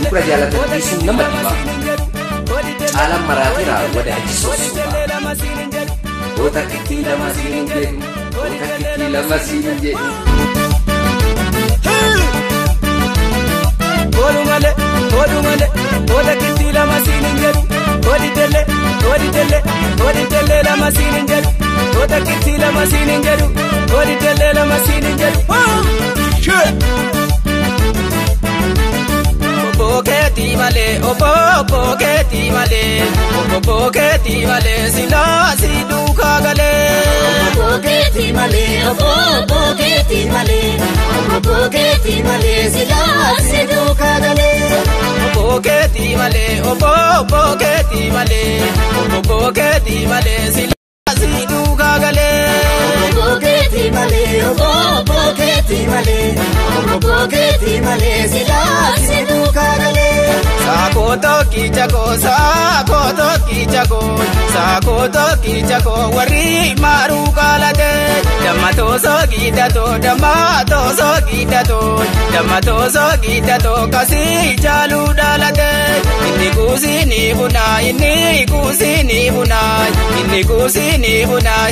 Kura jaallatanii sun nama dhiba. Caalaan maraateera wada ajjisuusuudha. Oota kittii lama siin jedhu. Oota kittii lama siin jedhu. Odumale, oota kittii lama siin jedhu. Odidelle, lama siin jedhu. Oota kittii lama siin jedhu. Odidelle lama siin jedhu. Boketi male, boketi male, boketi male, sila sidu kagale. Boketi male, boketi male, boketi male, sila sidu kagale. Boketi male, boketi male, boketi male, sila sidu kagale. Boketi male, boketi male, boketi male, sila sidu kagale. Sakoto kichako, wari maru kalate. Damatoso gidato, kasi jalu dalate. Inni kusini buna,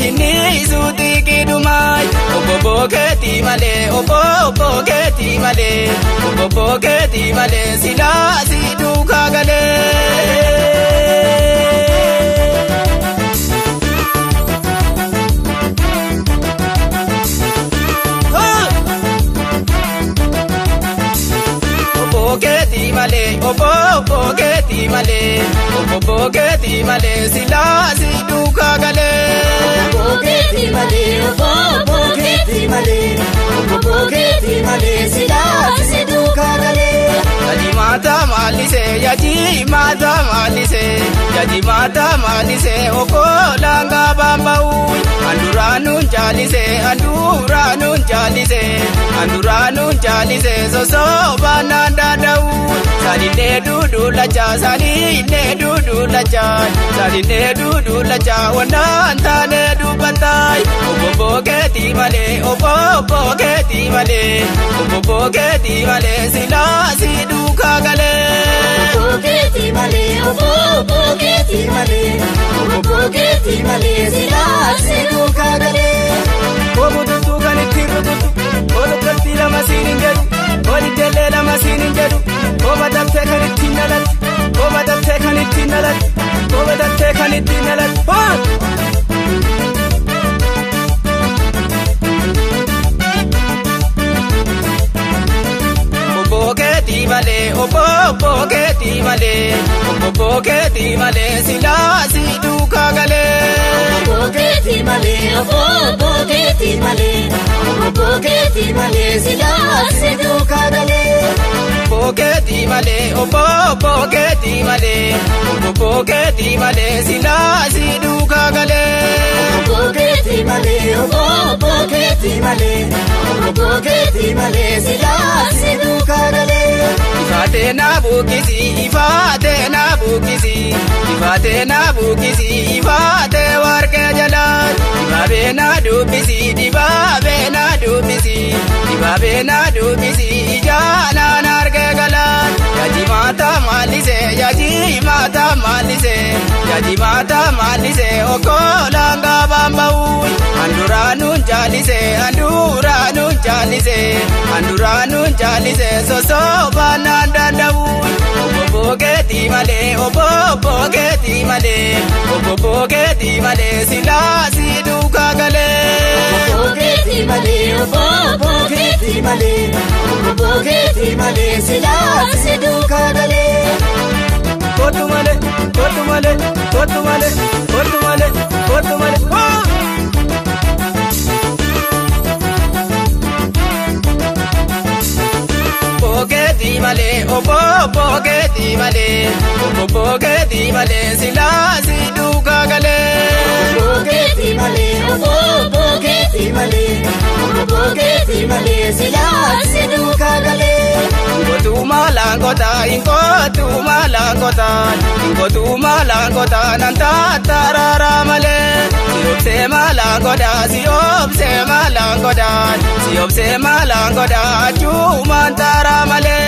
inni suti kidumai. Boketi male, sila sidu kagale. Boketi male, sila sidu kagale. Boketi male, boketi male, sila sidu kagale. Yaji mata malise, okolanga bambau. Anduranun jalise, soso bananda dau. Saline dudu lacha, wananta ne dubatai. Boketi male, sila sidu kagale. Boketi male, sila sidu kagale. Obututu kanitirututu, olukati lama siin jedhu, olidelle lama siin jedhu. Obadate kanittiin nalat. Boketi male, sila sidu kagale. Boketi male, sila sidu kagale. Boketi male, sila sidu kagale. Boketi male, sila sidu kagale. Ifate na bukisi, ifate warke jalan. Dibabe na dubisi, ijana narke galan. Yaji mata malise, okolanga bambau. Anduranun jalise, soso bananda dau. Boketi male, sila sidu kagale. Boketi male, sila sidu kagale. Kotu male. Boketi male, sila sidu kagale. Boketi male, sila sidu kagale. Ingotu malangota, nanta tarara male. Siobse malangota, chumantara male.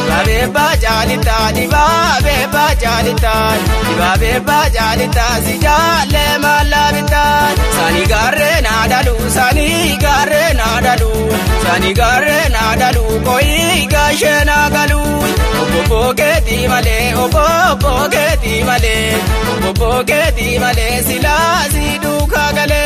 Babe bajalita dibabe bajalita si jalle malabita sani garre nadalu koi gashe nagalu obo geti male sila si duka gale